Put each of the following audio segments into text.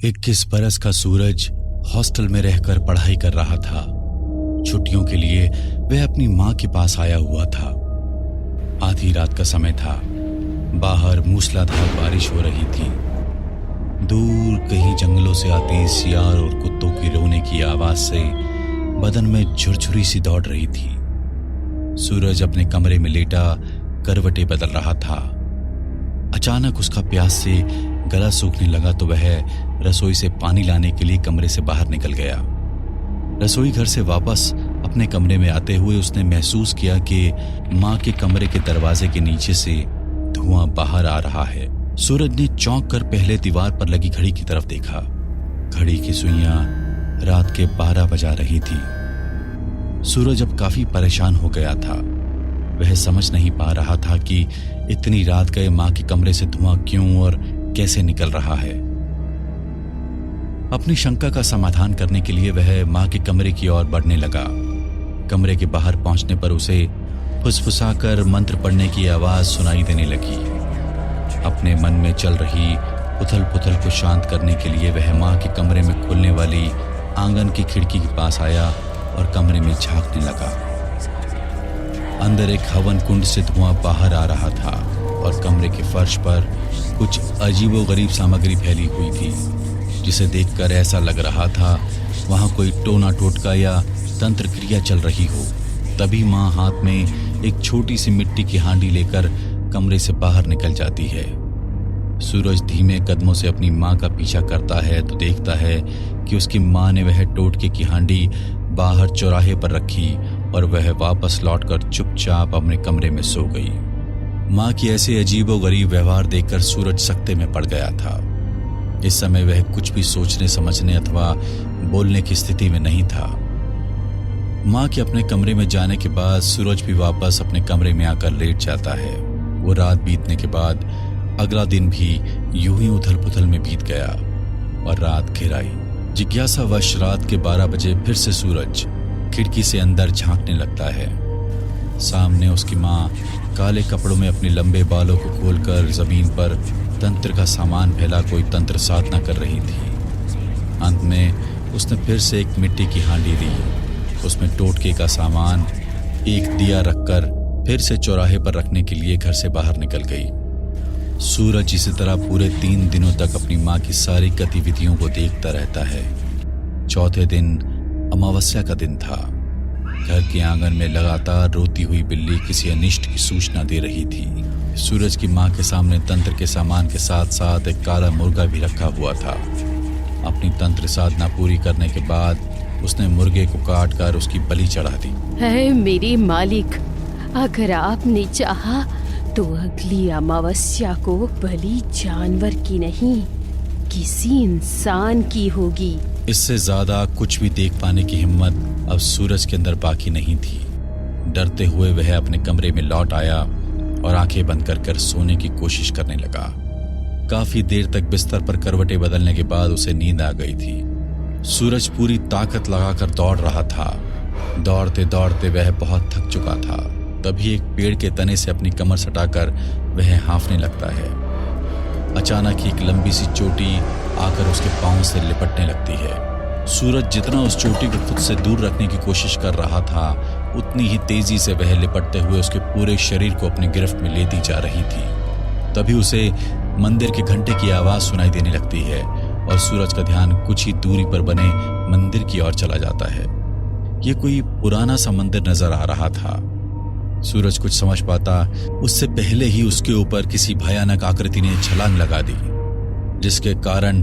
इक्कीस बरस का सूरज हॉस्टल में रहकर पढ़ाई कर रहा था। छुट्टियों के लिए वह अपनी मां के पास आया हुआ था। आधी रात का समय था। बाहर मूसलाधार बारिश हो रही थी। दूर कहीं जंगलों से आती सियार और कुत्तों की रोने की आवाज से बदन में झुरझुरी सी दौड़ रही थी। सूरज अपने कमरे में लेटा करवटें बदल रहा था। अचानक उसका प्यास से गला सूखने लगा तो वह रसोई से पानी लाने के लिए कमरे से बाहर निकल गया। रसोई घर से वापस अपने कमरे में आते हुए उसने महसूस किया कि मां के कमरे के दरवाजे के नीचे से धुआं बाहर आ रहा है। सूरज ने चौंक कर पहले दीवार पर लगी घड़ी की तरफ देखा। घड़ी की सुइयां रात के 12 बजा रही थी। सूरज अब काफी परेशान हो गया था। वह समझ नहीं पा रहा था कि इतनी रात गए मां के कमरे से धुआं क्यों और कैसे निकल रहा है। अपनी शंका का समाधान करने के लिए वह मां के कमरे की ओर बढ़ने लगा। कमरे के बाहर पहुंचने पर उसे फुसफुसाकर मंत्र पढ़ने की आवाज सुनाई देने लगी। अपने मन में चल रही उथल पुथल को शांत करने के लिए वह मां के कमरे में खुलने वाली आंगन की खिड़की के पास आया और कमरे में झांकने लगा। अंदर एक हवन कुंड से धुआं बाहर आ रहा था और कमरे के फर्श पर कुछ अजीबोगरीब सामग्री फैली हुई थी, जिसे देखकर ऐसा लग रहा था वहां कोई टोना टोटका या तंत्र क्रिया चल रही हो। तभी मां हाथ में एक छोटी सी मिट्टी की हांडी लेकर कमरे से बाहर निकल जाती है। सूरज धीमे कदमों से अपनी मां का पीछा करता है तो देखता है कि उसकी मां ने वह टोटके की हांडी बाहर चौराहे पर रखी और वह वापस लौटकर चुपचाप अपने कमरे में सो गई। मां की ऐसे अजीबोगरीब व्यवहार देखकर सूरज सकते में पड़ गया था। इस समय वह कुछ भी सोचने समझने अथवा बोलने की स्थिति में नहीं था। मां के अपने कमरे में जाने के बाद सूरज भी वापस अपने कमरे में आकर लेट जाता है। वो रात बीतने के बाद अगला दिन भी यूं ही उथल पुथल में बीत गया और रात घिर आई। जिज्ञासावश रात के 12 बजे फिर से सूरज खिड़की से अंदर झांकने लगता है। सामने उसकी मां काले कपड़ों में अपने लंबे बालों को खोलकर जमीन पर तंत्र का सामान फैला कोई तंत्र साधना कर रही थी। अंत में उसने फिर से एक मिट्टी की हांडी ली। उसमें टोटके का सामान, एक दिया रखकर फिर से चौराहे पर रखने के लिए घर से बाहर निकल गई। सूरज इसी तरह पूरे 3 दिनों तक अपनी मां की सारी गतिविधियों को देखता रहता है। चौथे दिन अमावस्या का दिन था। घर के आंगन में लगातार रोती हुई बिल्ली किसी अनिष्ट की सूचना दे रही थी। सूरज की मां के सामने तंत्र के सामान के साथ साथ एक काला मुर्गा भी रखा हुआ था। अपनी तंत्र साधना पूरी करने के बाद उसने मुर्गे को काट कर उसकी बलि चढ़ा दी। है मेरे मालिक, अगर आपने चाहा तो अगली अमावस्या को बलि जानवर की नहीं किसी इंसान की होगी। इससे ज्यादा कुछ भी देख पाने की हिम्मत अब सूरज के अंदर बाकी नहीं थी। डरते हुए वह अपने कमरे में लौट आया और आंखें बंद कर सोने की कोशिश करने लगा। काफी देर तक बिस्तर पर करवटें बदलने के बाद उसे नींद आ गई थी। सूरज पूरी ताकत लगाकर दौड़ रहा था। दौड़ते दौड़ते वह बहुत थक चुका था। तभी एक पेड़ के तने से अपनी कमर सटाकर वह हाँफने लगता है। अचानक एक लंबी सी चोटी आकर उसके पांव से लिपटने लगती है। सूरज जितना उस चोटी को खुद से दूर रखने की कोशिश कर रहा था, उतनी ही तेजी से वह लिपटते हुए उसके पूरे शरीर को अपनी गिरफ्त में लेती जा रही थी। तभी उसे मंदिर के घंटे की आवाज सुनाई देने लगती है और सूरज का ध्यान कुछ ही दूरी पर बने मंदिर की ओर चला जाता है। ये कोई पुराना सा मंदिर नजर आ रहा था। सूरज कुछ समझ पाता उससे पहले ही उसके ऊपर किसी भयानक आकृति ने छलांग लगा दी, जिसके कारण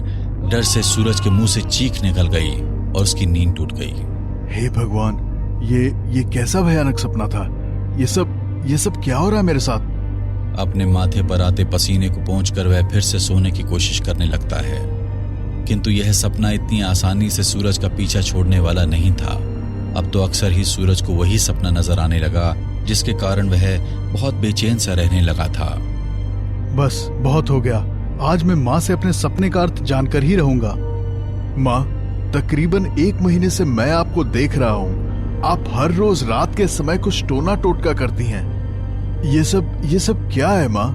डर से सूरज के मुंह से चीख निकल गई और उसकी नींद टूट गई। हे भगवान, ये कैसा भयानक सपना था? ये सब क्या हो रहा है मेरे साथ? अपने माथे पर आते पसीने को पोंछकर वह फिर से सोने की कोशिश करने लगता है, किंतु यह सपना इतनी आसानी से सूरज का पीछा छोड़ने वाला नहीं था। अब तो अक्सर ही सूरज को वही सपना नजर आने लगा, जिसके कारण वह बहुत बेचैन सा रहने लगा था। बस बहुत हो गया। आज मैं माँ से अपने सपने का अर्थ जानकर ही रहूंगा। माँ, तकरीबन 1 महीने से मैं आपको देख रहा हूँ आप हर रोज रात के समय कुछ टोना टोटका करती हैं। ये सब क्या है माँ?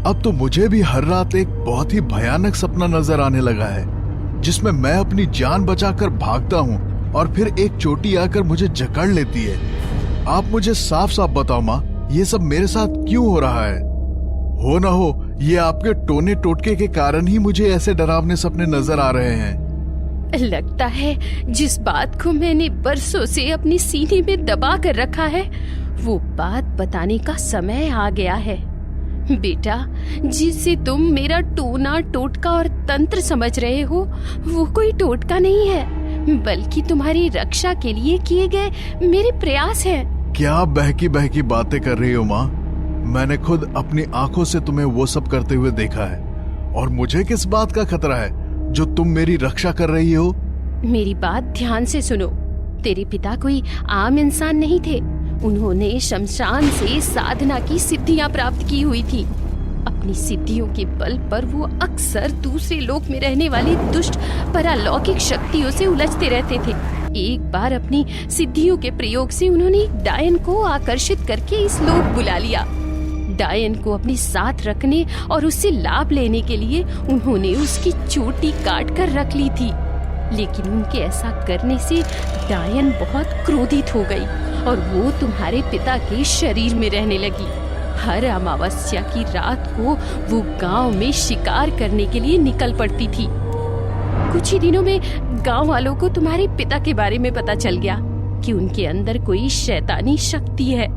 अब तो मुझे भी हर रात एक बहुत ही भयानक सपना नजर आने लगा है, जिसमें मैं अपनी जान बचाकर भागता हूँ और फिर एक चोटी आकर मुझे जकड़ लेती है। आप मुझे साफ साफ बताओ माँ, ये सब मेरे साथ क्यों हो रहा है? हो ना हो ये आपके टोने टोटके के कारण ही मुझे ऐसे डरावने सपने नजर आ रहे हैं। लगता है जिस बात को मैंने बरसों से अपनी सीने में दबा कर रखा है, वो बात बताने का समय आ गया है। बेटा, जिसे तुम मेरा टोना टोटका और तंत्र समझ रहे हो, वो कोई टोटका नहीं है, बल्कि तुम्हारी रक्षा के लिए किए गए मेरे प्रयास हैं। क्या आप बहकी बहकी बातें कर रही हो माँ? मैंने खुद अपनी आंखों से तुम्हें वो सब करते हुए देखा है, और मुझे किस बात का खतरा है जो तुम मेरी रक्षा कर रही हो? मेरी बात ध्यान से सुनो। तेरे पिता कोई आम इंसान नहीं थे। उन्होंने शमशान से साधना की सिद्धियां प्राप्त की हुई थी। अपनी सिद्धियों के बल पर वो अक्सर दूसरे लोक में रहने वाली दुष्ट परालौकिक शक्तियों से उलझते रहते थे। एक बार अपनी सिद्धियों के प्रयोग से उन्होंने एक डायन को आकर्षित करके इस लोक बुला लिया। डायन को अपने साथ रखने और उससे लाभ लेने के लिए उन्होंने उसकी चोटी काट कर रख ली थी। लेकिन उनके ऐसा करने से डायन बहुत क्रोधित हो गई और वो तुम्हारे पिता के शरीर में रहने लगी। हर अमावस्या की रात को वो गांव में शिकार करने के लिए निकल पड़ती थी। कुछ ही दिनों में गांव वालों को तुम्हारे पिता के बारे में पता चल गया कि उनके अंदर कोई शैतानी शक्ति है।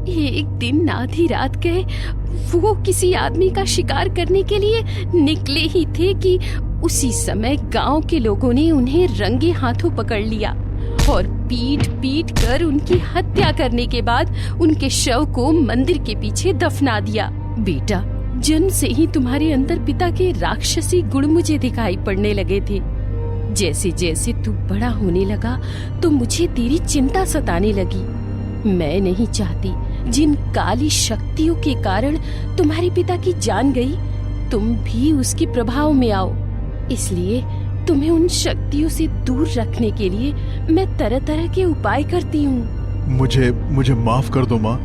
एक दिन आधी रात गए वो किसी आदमी का शिकार करने के लिए निकले ही थे कि उसी समय गांव के लोगों ने उन्हें रंगे हाथों पकड़ लिया और पीट पीट कर उनकी हत्या करने के बाद उनके शव को मंदिर के पीछे दफना दिया। बेटा, जन्म से ही तुम्हारे अंदर पिता के राक्षसी गुण मुझे दिखाई पड़ने लगे थे। जैसे जैसे तू बड़ा होने लगा तो मुझे तेरी चिंता सताने लगी। मैं नहीं चाहती जिन काली शक्तियों के कारण तुम्हारे पिता की जान गई, तुम भी उसके प्रभाव में आओ। इसलिए तुम्हें उन शक्तियों से दूर रखने के लिए मैं तरह तरह के उपाय करती हूँ। मुझे माफ कर दो माँ।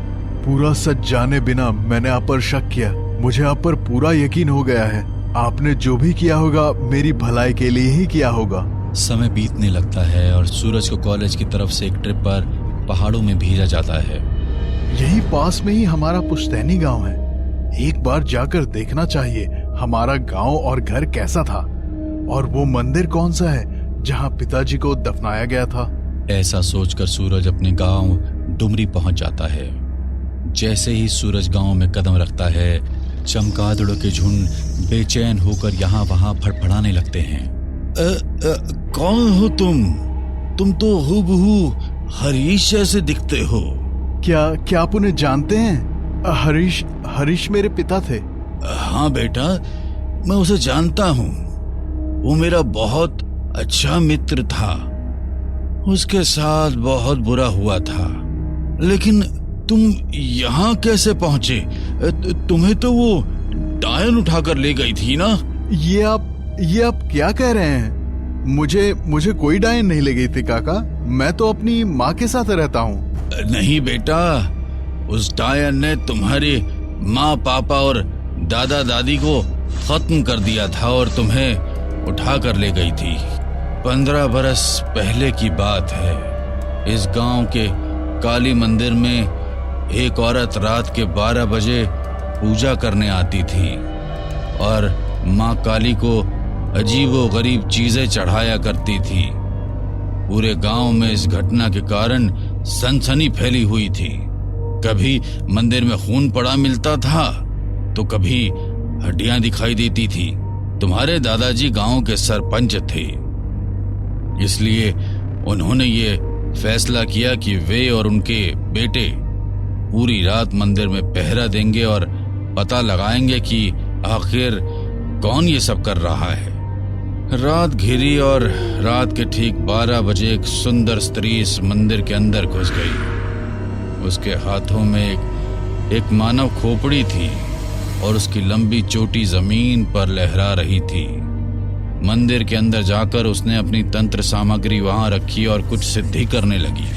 पूरा सच जाने बिना मैंने आप पर शक किया। मुझे आप पर पूरा यकीन हो गया है। आपने जो भी किया होगा मेरी भलाई के लिए ही किया होगा। समय बीतने लगता है और सूरज को कॉलेज की तरफ से एक ट्रिप पर पहाड़ों में भेजा जाता है। यही पास में ही हमारा पुश्तैनी गांव है। एक बार जाकर देखना चाहिए हमारा गांव और घर कैसा था, और वो मंदिर कौन सा है जहां पिताजी को दफनाया गया था। ऐसा सोचकर सूरज अपने गांव डुमरी पहुंच जाता है। जैसे ही सूरज गांव में कदम रखता है, चमगादड़ों के झुंड बेचैन होकर यहाँ वहां फड़फड़ाने लगते हैं। कौन हो तुम? तुम तो हूबहू हरीश जैसे दिखते हो। क्या आप उन्हें जानते हैं? हरीश मेरे पिता थे। हाँ बेटा, मैं उसे जानता हूँ। वो मेरा बहुत अच्छा मित्र था। उसके साथ बहुत बुरा हुआ था। लेकिन तुम यहाँ कैसे पहुंचे? तुम्हें तो वो डायन उठाकर ले गई थी ना? ये आप क्या कह रहे हैं? मुझे कोई डायन नहीं ले गई थी काका। मैं तो अपनी माँ के साथ रहता हूँ। नहीं बेटा, उस डायन ने तुम्हारे माँ पापा और दादा दादी को खत्म कर दिया था और तुम्हें उठा कर ले गई थी। 15 बरस पहले की बात है। इस गांव के काली मंदिर में एक औरत रात के 12 बजे पूजा करने आती थी और माँ काली को अजीबो गरीब चीजें चढ़ाया करती थी। पूरे गांव में इस घटना के कारण सनसनी फैली हुई थी। कभी मंदिर में खून पड़ा मिलता था तो कभी हड्डियां दिखाई देती थी। तुम्हारे दादाजी गांव के सरपंच थे, इसलिए उन्होंने ये फैसला किया कि वे और उनके बेटे पूरी रात मंदिर में पहरा देंगे और पता लगाएंगे कि आखिर कौन ये सब कर रहा है। रात घिरी और रात के ठीक 12 बजे एक सुंदर स्त्री इस मंदिर के अंदर घुस गई। उसके हाथों में एक मानव खोपड़ी थी और उसकी लंबी चोटी जमीन पर लहरा रही थी। मंदिर के अंदर जाकर उसने अपनी तंत्र सामग्री वहां रखी और कुछ सिद्धि करने लगी।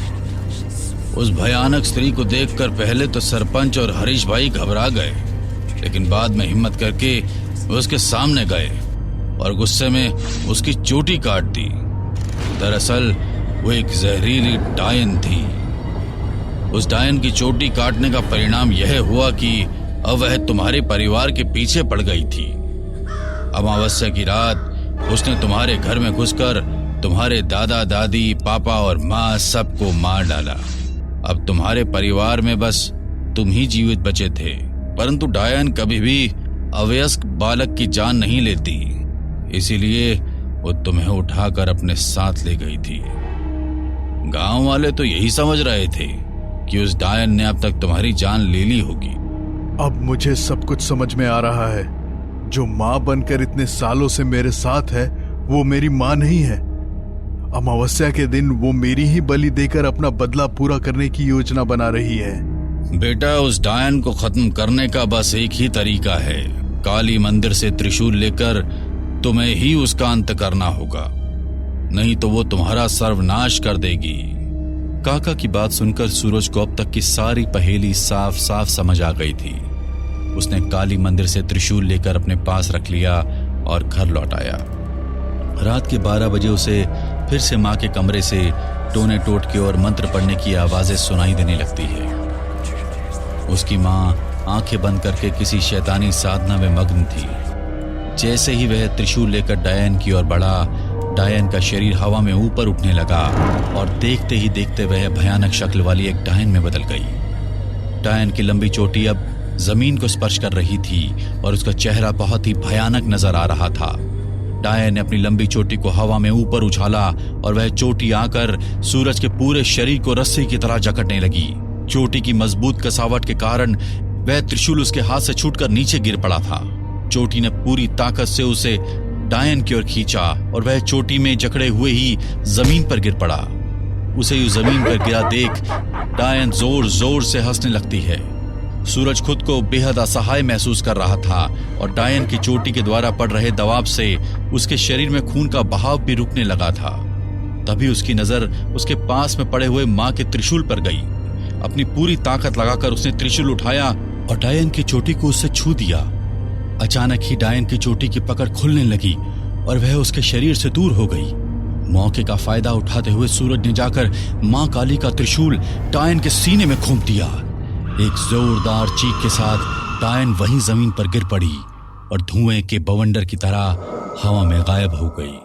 उस भयानक स्त्री को देखकर पहले तो सरपंच और हरीश भाई घबरा गए, लेकिन बाद में हिम्मत करके उसके सामने गए और गुस्से में उसकी चोटी काट दी। दरअसल वो एक जहरीली डायन थी। उस डायन की चोटी काटने का परिणाम यह हुआ कि अब वह तुम्हारे परिवार के पीछे पड़ गई थी। अमावस्या की रात उसने तुम्हारे घर में घुसकर तुम्हारे दादा दादी, पापा और माँ सबको मार डाला। अब तुम्हारे परिवार में बस तुम ही जीवित बचे थे, परंतु डायन कभी भी अवयस्क बालक की जान नहीं लेती, इसीलिए वो तुम्हें उठाकर अपने साथ ले गई थी। गांव वाले तो यही समझ रहे थे कि उस डायन ने अब तक तुम्हारी जान ले ली होगी। अब मुझे सब कुछ समझ में आ रहा है। जो माँ बनकर इतने सालों से मेरे साथ है वो मेरी माँ नहीं है। अमावस्या के दिन वो मेरी ही बलि देकर अपना बदला पूरा करने की योजना बना रही है। बेटा, उस डायन को खत्म करने का बस एक ही तरीका है। काली मंदिर से त्रिशूल लेकर तुम्हें ही उसका अंत करना होगा, नहीं तो वो तुम्हारा सर्वनाश कर देगी। काका की बात सुनकर सूरज को अब तक की सारी पहेली साफ साफ समझ आ गई थी। उसने काली मंदिर से त्रिशूल लेकर अपने पास रख लिया और घर लौट आया। रात के 12 बजे उसे फिर से माँ के कमरे से टोने टोटके और मंत्र पढ़ने की आवाजें सुनाई देने लगती है। उसकी माँ आंखें बंद करके किसी शैतानी साधना में मग्न थी। जैसे ही वह त्रिशूल लेकर डायन की ओर बढ़ा, डायन का शरीर हवा में ऊपर उठने लगा और देखते ही देखते वह भयानक शक्ल वाली एक डायन में बदल गई। डायन की लंबी चोटी अब जमीन को स्पर्श कर रही थी और उसका चेहरा बहुत ही भयानक नजर आ रहा था। डायन ने अपनी लंबी चोटी को हवा में ऊपर उछाला और वह चोटी आकर सूरज के पूरे शरीर को रस्सी की तरह जकड़ने लगी। चोटी की मजबूत कसावट के कारण वह त्रिशूल उसके हाथ से छूटकर नीचे गिर पड़ा था। चोटी ने पूरी ताकत से उसे डायन की ओर खींचा और वह चोटी में जकड़े हुए ही जमीन पर गिर पड़ा। उसे जमीन पर गिरा देख डायन जोर जोर से हंसने लगती है। सूरज खुद को बेहद असहाय महसूस कर रहा था और डायन की चोटी के द्वारा पड़ रहे दबाव से उसके शरीर में खून का बहाव भी रुकने लगा था। तभी उसकी नजर उसके पास में पड़े हुए माँ के त्रिशूल पर गई। अपनी पूरी ताकत लगाकर उसने त्रिशूल उठाया और डायन की चोटी को उससे छू दिया। अचानक ही डायन की चोटी की पकड़ खुलने लगी और वह उसके शरीर से दूर हो गई। मौके का फायदा उठाते हुए सूरज ने जाकर माँ काली का त्रिशूल डायन के सीने में घोंप दिया। एक जोरदार चीख के साथ डायन वहीं जमीन पर गिर पड़ी और धुएं के बवंडर की तरह हवा में गायब हो गई।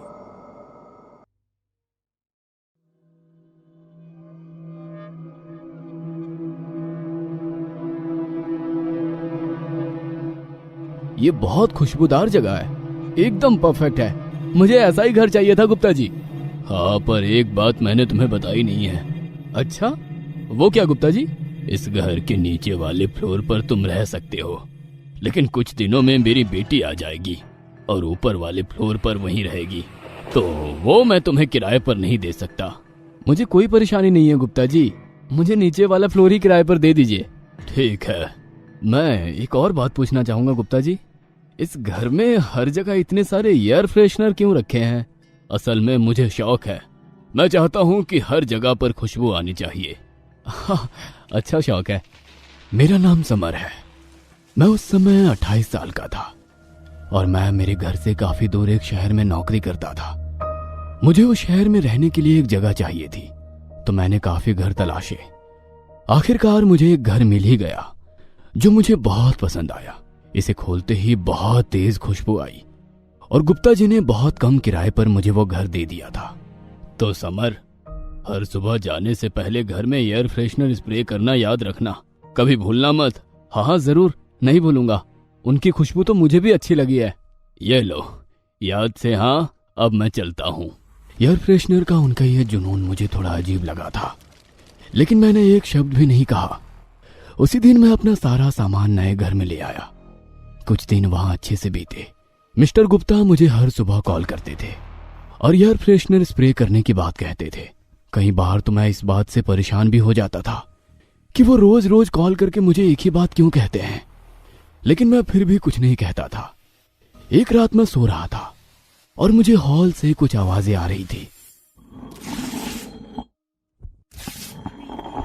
ये बहुत खुशबूदार जगह है, एकदम परफेक्ट है। मुझे ऐसा ही घर चाहिए था गुप्ता जी। हाँ, पर एक बात मैंने तुम्हें बताई नहीं है। अच्छा, वो क्या गुप्ता जी? इस घर के नीचे वाले फ्लोर पर तुम रह सकते हो, लेकिन कुछ दिनों में मेरी बेटी आ जाएगी और ऊपर वाले फ्लोर पर वहीं रहेगी, तो वो मैं तुम्हें किराए पर नहीं दे सकता। मुझे कोई परेशानी नहीं है गुप्ता जी, मुझे नीचे वाला फ्लोर ही किराए पर दे दीजिए। ठीक है। मैं एक और बात पूछना चाहूंगा गुप्ता जी, इस घर में हर जगह इतने सारे एयर फ्रेशनर क्यों रखे हैं? असल में मुझे शौक है, मैं चाहता हूँ कि हर जगह पर खुशबू आनी चाहिए। हाँ, अच्छा शौक है। मेरा नाम समर है। मैं उस समय 28 साल का था और मैं मेरे घर से काफी दूर एक शहर में नौकरी करता था। मुझे उस शहर में रहने के लिए एक जगह चाहिए थी, तो मैंने काफी घर तलाशे। आखिरकार मुझे एक घर मिल ही गया जो मुझे बहुत पसंद आया। इसे खोलते ही बहुत तेज खुशबू आई और गुप्ता जी ने बहुत कम किराए पर मुझे वो घर दे दिया था। तो समर, हर सुबह जाने से पहले घर में एयर फ्रेशनर स्प्रे करना याद रखना, कभी भूलना मत। हाँ जरूर, नहीं भूलूंगा। उनकी खुशबू तो मुझे भी अच्छी लगी है। ये लो, याद से। हाँ, अब मैं चलता हूँ। एयर फ्रेशनर का उनका यह जुनून मुझे थोड़ा अजीब लगा था, लेकिन मैंने एक शब्द भी नहीं कहा। उसी दिन मैं अपना सारा सामान नए घर में ले आया। कुछ दिन वहां अच्छे से बीते। मिस्टर गुप्ता मुझे हर सुबह कॉल करते थे और एयर फ्रेशनर स्प्रे करने की बात कहते थे। कई बार तो मैं इस बात से परेशान भी हो जाता था कि वो रोज रोज कॉल करके मुझे एक ही बात क्यों कहते हैं, लेकिन मैं फिर भी कुछ नहीं कहता था। एक रात मैं सो रहा था और मुझे हॉल से कुछ आवाजें आ रही थी।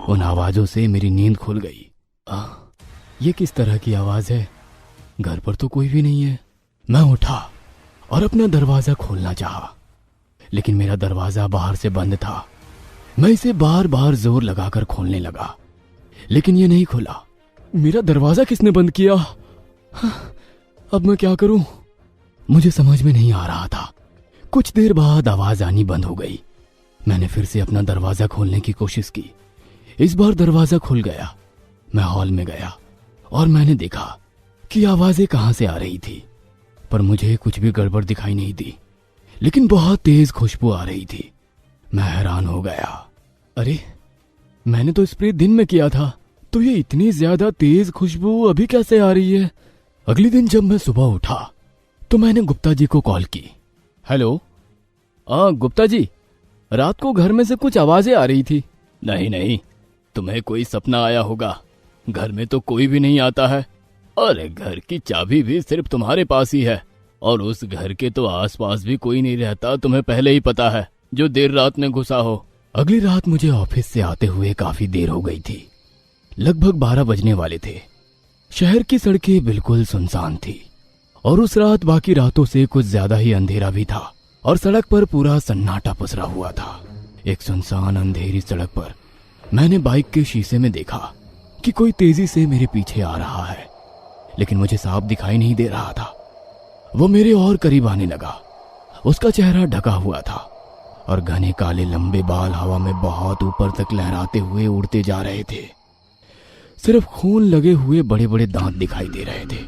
उन आवाजों से मेरी नींद खुल गई। ये किस तरह की आवाज है? घर पर तो कोई भी नहीं है। मैं उठा और अपना दरवाजा खोलना चाहा, लेकिन मेरा दरवाजा बाहर से बंद था। मैं इसे बार बार जोर लगाकर खोलने लगा, लेकिन ये नहीं खुला। मेरा दरवाजा किसने बंद किया? अब मैं क्या करूं? मुझे समझ में नहीं आ रहा था। कुछ देर बाद आवाज आनी बंद हो गई। मैंने फिर से अपना दरवाजा खोलने की कोशिश की। इस बार दरवाजा खुल गया। मैं हॉल में गया और मैंने देखा कि आवाजें कहां से आ रही थी, पर मुझे कुछ भी गड़बड़ दिखाई नहीं दी, लेकिन बहुत तेज खुशबू आ रही थी। मैं हैरान हो गया। अरे, मैंने तो स्प्रे दिन में किया था, तो ये इतनी ज्यादा तेज खुशबू अभी कैसे आ रही है? अगले दिन जब मैं सुबह उठा तो मैंने गुप्ता जी को कॉल की। हेलो, गुप्ता जी, रात को घर में से कुछ आवाजें आ रही थी। नहीं, तुम्हें कोई सपना आया होगा। घर में तो कोई भी नहीं आता है। अरे, घर की चाबी भी सिर्फ तुम्हारे पास ही है, और उस घर के तो आसपास भी कोई नहीं रहता, तुम्हें पहले ही पता है, जो देर रात में घुसा हो। अगली रात मुझे ऑफिस से आते हुए काफी देर हो गई थी। लगभग 12 बजने वाले थे। शहर की सड़कें बिल्कुल सुनसान थी, और उस रात बाकी रातों से कुछ ज्यादा ही अंधेरा भी था, और सड़क पर पूरा सन्नाटा पसरा हुआ था। एक सुनसान अंधेरी सड़क पर मैंने बाइक के शीशे में देखा कि कोई तेजी से मेरे पीछे आ रहा है, लेकिन मुझे साफ दिखाई नहीं दे रहा था। वो मेरे और करीब आने लगा। उसका चेहरा ढका हुआ था और घने काले लंबे बाल हवा में बहुत ऊपर तक लहराते हुए उड़ते जा रहे थे। सिर्फ खून लगे हुए बड़े बड़े दांत दिखाई दे रहे थे,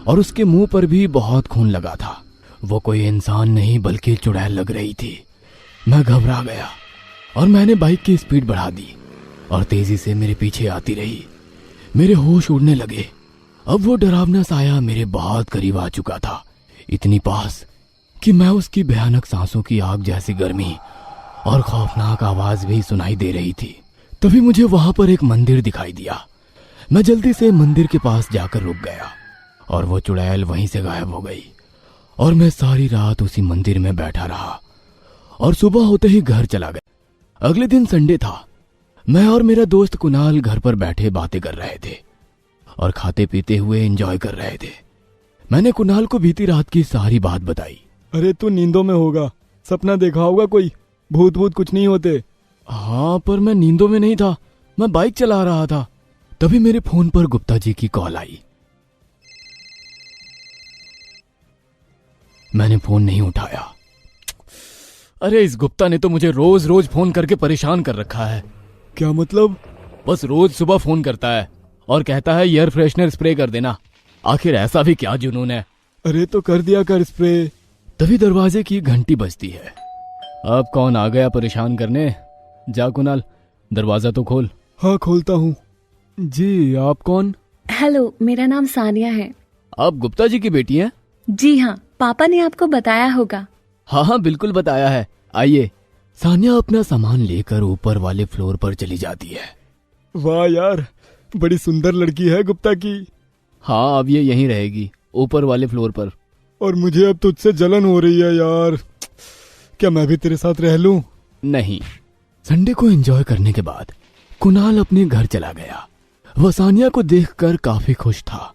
और उसके मुंह पर भी बहुत खून लगा था। वो कोई इंसान नहीं बल्कि चुड़ैल लग रही थी। मैं घबरा गया और मैंने बाइक की स्पीड बढ़ा दी और तेजी से मेरे पीछे आती रही। मेरे होश उड़ने लगे। अब वो डरावना साया मेरे बहुत करीब आ चुका था, इतनी पास कि मैं उसकी भयानक सांसों की आग जैसी गर्मी और खौफनाक आवाज भी सुनाई दे रही थी। तभी मुझे वहां पर एक मंदिर दिखाई दिया। मैं जल्दी से मंदिर के पास जाकर रुक गया और वो चुड़ैल वहीं से गायब हो गई, और मैं सारी रात उसी मंदिर में बैठा रहा और सुबह होते ही घर चला गया। अगले दिन संडे था। मैं और मेरा दोस्त कुणाल घर पर बैठे बातें कर रहे थे और खाते पीते हुए एंजॉय कर रहे थे। मैंने कुणाल को बीती रात की सारी बात बताई। अरे, तू नींदों में होगा, सपना देखा होगा कोई। भूत कुछ नहीं होते। हाँ, पर मैं नींदों में नहीं था, मैं बाइक चला रहा था। तभी मेरे फोन पर गुप्ता जी की कॉल आई। मैंने फोन नहीं उठाया। अरे, इस गुप्ता ने तो मुझे रोज रोज फोन करके परेशान कर रखा है। क्या मतलब? बस रोज सुबह फोन करता है और कहता है एयर फ्रेशनर स्प्रे कर देना। आखिर ऐसा भी क्या जुनून है? अरे, तो कर दिया कर स्प्रे। तभी दरवाजे की घंटी बजती है। अब कौन आ गया परेशान करने? जा कुणाल, दरवाजा तो खोल। हाँ, खोलता हूँ। जी, आप कौन? हेलो, मेरा नाम सानिया है। आप गुप्ता जी की बेटी हैं? जी हाँ, पापा ने आपको बताया होगा। हाँ, बिल्कुल बताया है। आइए। सानिया अपना सामान लेकर ऊपर वाले फ्लोर पर चली जाती है। वाह यार, बड़ी सुंदर लड़की है गुप्ता की। हाँ, अब ये यहीं रहेगी, ऊपर वाले फ्लोर पर। और मुझे अब तुझसे जलन हो रही है यार। क्या मैं भी तेरे साथ रह लूं? नहीं। संडे को एंजॉय करने के बाद कुणाल अपने घर चला गया। वह सानिया को देखकर काफी खुश था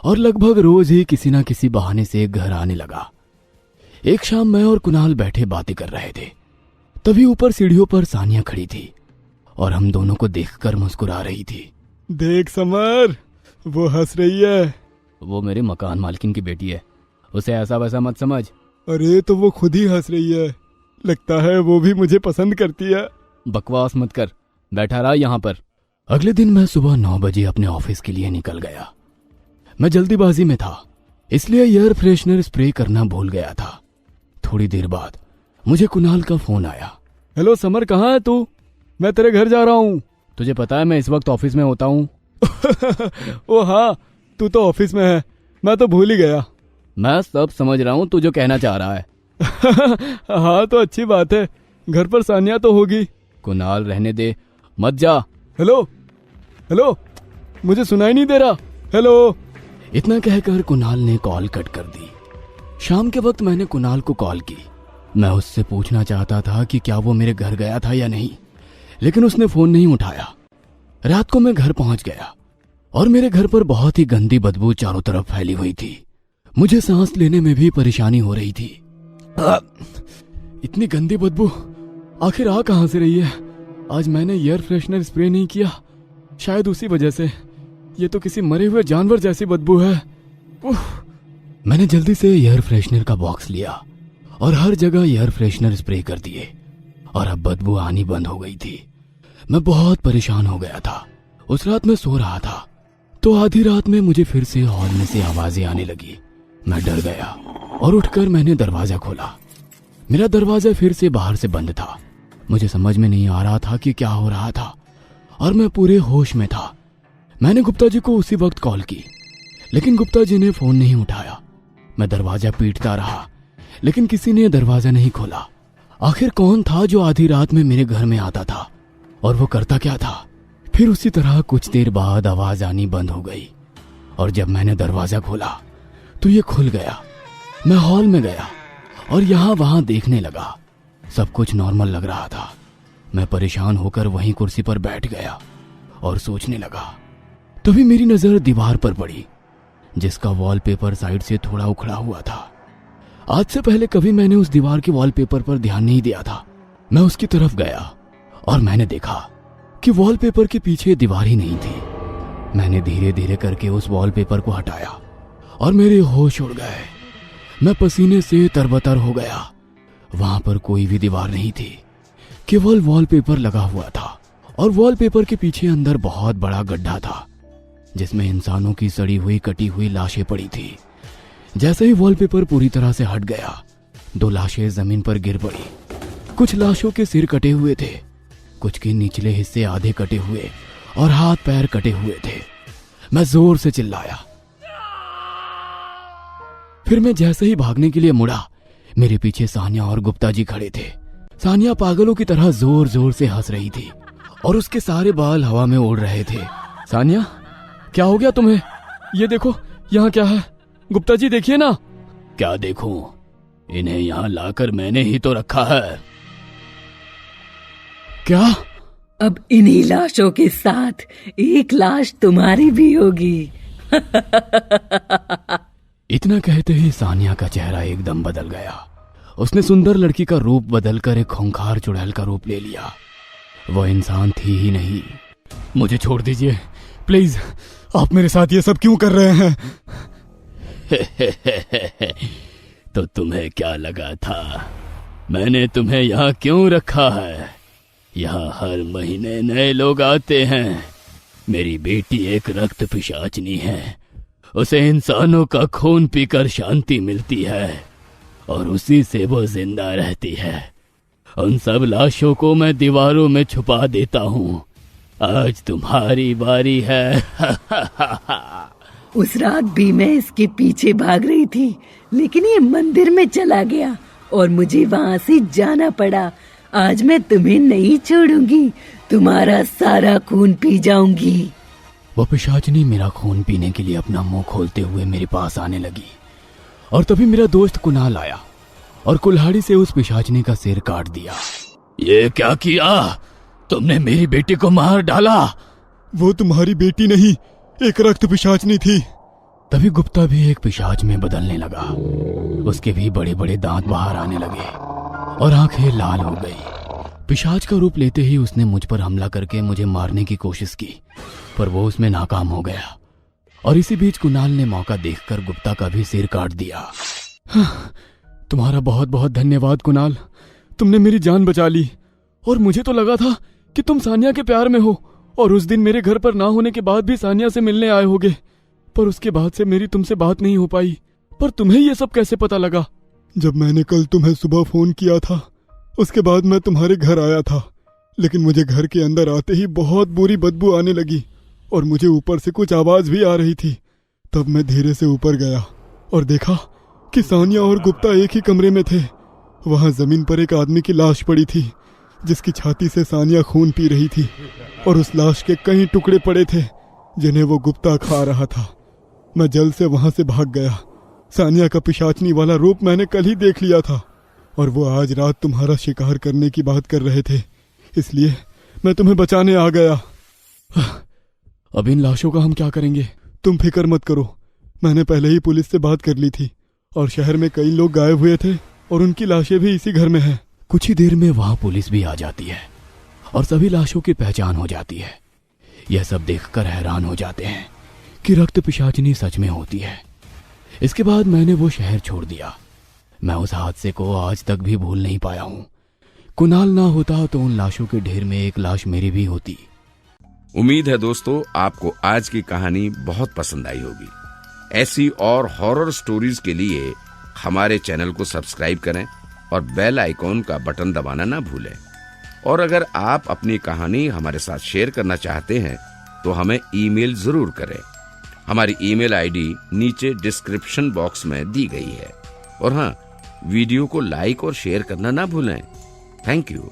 और लगभग रोज ही किसी न किसी बहाने से घर आने लगा। एक शाम मैं और कुणाल बैठे बातें कर रहे थे। तभी ऊपर सीढ़ियों पर सानिया खड़ी थी और हम दोनों को देखकर मुस्कुरा रही थी। देख समर, वो हंस रही है। वो मेरे मकान मालकिन की बेटी है, उसे ऐसा वैसा मत समझ। अरे, तो वो खुद ही हंस रही है। लगता है वो भी मुझे पसंद करती है। बकवास मत कर, बैठा रहा यहाँ पर। अगले दिन मैं सुबह 9 बजे अपने ऑफिस के लिए निकल गया। मैं जल्दीबाजी में था, इसलिए एयर फ्रेशनर स्प्रे करना भूल गया था। थोड़ी देर बाद मुझे कुणाल का फोन आया। हेलो समर, कहाँ है तू? मैं तेरे घर जा रहा हूँ। तुझे पता है मैं इस वक्त ऑफिस में होता हूँ। ओ हाँ, तू तो ऑफिस में है, मैं तो भूल ही गया। मैं सब समझ रहा हूँ तू जो कहना चाह रहा है। हाँ, तो अच्छी बात है। घर पर सानिया तो होगी। कुणाल, रहने दे, मत जा। हेलो हेलो, मुझे सुनाई नहीं दे रहा। हेलो। इतना कहकर कुणाल ने कॉल कट कर दी। शाम के वक्त मैंने कुणाल को कॉल की। मैं उससे पूछना चाहता था कि क्या वो मेरे घर गया था या नहीं, लेकिन उसने फोन नहीं उठाया। रात को मैं घर पहुंच गया और मेरे घर पर बहुत ही गंदी बदबू चारों तरफ फैली हुई थी। मुझे सांस लेने में भी परेशानी हो रही थी। इतनी गंदी बदबू आखिर आ कहां से रही है? आज मैंने एयर फ्रेशनर स्प्रे नहीं किया, शायद उसी वजह से। ये तो किसी मरे हुए जानवर जैसी बदबू है। मैंने जल्दी से एयर फ्रेशनर का बॉक्स लिया और हर जगह एयर फ्रेशनर स्प्रे कर दिए और अब बदबू आनी बंद हो गई थी। मैं बहुत परेशान हो गया था। उस रात मैं सो रहा था तो आधी रात में मुझे फिर से हॉल में से आवाजें आने लगी। मैं डर गया और उठकर मैंने दरवाजा खोला। मेरा दरवाजा फिर से बाहर से बंद था। मुझे समझ में नहीं आ रहा था कि क्या हो रहा था और मैं पूरे होश में था। मैंने गुप्ता जी को उसी वक्त कॉल की, लेकिन गुप्ता जी ने फोन नहीं उठाया। मैं दरवाजा पीटता रहा, लेकिन किसी ने दरवाजा नहीं खोला। आखिर कौन था जो आधी रात में मेरे घर में आता था और वो करता क्या था? फिर उसी तरह कुछ देर बाद आवाज आनी बंद हो गई और जब मैंने दरवाजा खोला तो ये खुल गया। मैं हॉल में गया और यहाँ वहां देखने लगा। सब कुछ नॉर्मल लग रहा था। मैं परेशान होकर वहीं कुर्सी पर बैठ गया और सोचने लगा। तभी मेरी नजर दीवार पर पड़ी, जिसका वॉलपेपर साइड से थोड़ा उखड़ा हुआ था। आज से पहले कभी मैंने उस दीवार के वॉलपेपर पर ध्यान नहीं दिया था। मैं उसकी तरफ गया और मैंने देखा कि वॉलपेपर के पीछे दीवार ही नहीं थी। मैंने धीरे धीरे करके उस वॉलपेपर को हटाया और मेरे होश उड़ गए। मैं पसीने से तरबतर हो गया। वहां पर कोई भी दीवार नहीं थी, केवल वॉलपेपर लगा हुआ था और वॉलपेपर के पीछे अंदर बहुत बड़ा गड्ढा था जिसमें इंसानों की सड़ी हुई कटी हुई लाशें पड़ी थी। जैसे ही वॉलपेपर पूरी तरह से हट गया, 2 लाशें जमीन पर गिर पड़ी। कुछ लाशों के सिर कटे हुए थे, कुछ के निचले हिस्से आधे कटे हुए और हाथ पैर कटे हुए थे। मैं जोर से चिल्लाया। फिर मैं जैसे ही भागने के लिए मुड़ा, मेरे पीछे सानिया और गुप्ता जी खड़े थे। सानिया पागलों की तरह जोर जोर से हंस रही थी और उसके सारे बाल हवा में उड़ रहे थे। सानिया, क्या हो गया तुम्हें? ये देखो, यहाँ क्या है? गुप्ता जी देखिए ना। क्या देखूं? इन्हें यहाँ लाकर मैंने ही तो रखा है। क्या? अब इन्हीं लाशों के साथ एक लाश तुम्हारी भी होगी। इतना कहते ही सानिया का चेहरा एकदम बदल गया। उसने सुंदर लड़की का रूप बदलकर एक खूंखार चुड़ैल का रूप ले लिया। वो इंसान थी ही नहीं। मुझे छोड़ दीजिए प्लीज। आप मेरे साथ ये सब क्यों कर रहे हैं? तो तुम्हें क्या लगा था मैंने तुम्हें यहाँ क्यों रखा है? यहाँ हर महीने नए लोग आते हैं। मेरी बेटी एक रक्त पिशाचनी है। उसे इंसानों का खून पीकर शांति मिलती है और उसी से वो जिंदा रहती है। उन सब लाशों को मैं दीवारों में छुपा देता हूँ। आज तुम्हारी बारी है। उस रात भी मैं इसके पीछे भाग रही थी, लेकिन ये मंदिर में चला गया और मुझे वहाँ से जाना पड़ा। आज मैं तुम्हें नहीं छोड़ूंगी, तुम्हारा सारा खून पी जाऊंगी। वो पिशाचनी मेरा खून पीने के लिए अपना मुंह खोलते हुए मेरे पास आने लगी और तभी मेरा दोस्त कुणाल आया और कुल्हाड़ी से उस पिशाचनी का सिर काट दिया। ये क्या किया? तुमने मेरी बेटी को मार डाला। वो तुम्हारी बेटी नहीं, एक रक्त पिशाचनी थी। तभी गुप्ता भी एक पिशाच में बदलने लगा। उसके भी बड़े बड़े दांत बाहर आने लगे और आंखें लाल हो गई। पिशाच का रूप लेते ही उसने मुझ पर हमला करके मुझे मारने की कोशिश की, पर वो उसमें नाकाम हो गया। और इसी बीच कुणाल ने मौका देखकर गुप्ता का भी सिर काट दिया। तुम्हारा बहुत बहुत धन्यवाद कुणाल, तुमने मेरी जान बचा ली। और मुझे तो लगा था कि तुम सानिया के प्यार में हो और उस दिन मेरे घर पर ना होने के बाद भी सानिया से मिलने आए होगे, पर उसके बाद से मेरी तुमसे बात नहीं हो पाई। पर तुम्हें ये सब कैसे पता लगा? जब मैंने कल तुम्हें सुबह फोन किया था, उसके बाद मैं तुम्हारे घर आया था, लेकिन मुझे घर के अंदर आते ही बहुत बुरी बदबू आने लगी और मुझे ऊपर से कुछ आवाज भी आ रही थी। तब मैं धीरे से ऊपर गया और देखा कि सानिया और गुप्ता एक ही कमरे में थे। वहां जमीन पर एक आदमी की लाश पड़ी थी, जिसकी छाती से सानिया खून पी रही थी और उस लाश के कई टुकड़े पड़े थे जिन्हें वो गुप्ता खा रहा था। मैं जल्द से वहां से भाग गया। सानिया का पिशाचनी वाला रूप मैंने कल ही देख लिया था और वो आज रात तुम्हारा शिकार करने की बात कर रहे थे, इसलिए मैं तुम्हें बचाने आ गया। अब इन लाशों का हम क्या करेंगे? तुम फिक्र मत करो, मैंने पहले ही पुलिस से बात कर ली थी और शहर में कई लोग गायब हुए थे और उनकी लाशें भी इसी घर में हैं। कुछ ही देर में वहां पुलिस भी आ जाती है और सभी लाशों की पहचान हो जाती है। यह सब देखकर हैरान हो जाते हैं कि रक्त पिशाचनी सच में होती है। इसके बाद मैंने वो शहर छोड़ दिया। मैं उस हादसे को आज तक भी भूल नहीं पाया हूं। कुणाल ना होता तो उन लाशों के ढेर में एक लाश मेरी भी होती। उम्मीद है दोस्तों आपको आज की कहानी बहुत पसंद आई होगी। ऐसी और हॉरर स्टोरीज के लिए हमारे चैनल को सब्सक्राइब करें और बेल आइकॉन का बटन दबाना ना भूलें। और अगर आप अपनी कहानी हमारे साथ शेयर करना चाहते हैं तो हमें ईमेल जरूर करें। हमारी ईमेल आईडी नीचे डिस्क्रिप्शन बॉक्स में दी गई है। और हाँ, वीडियो को लाइक और शेयर करना ना भूलें। Thank you.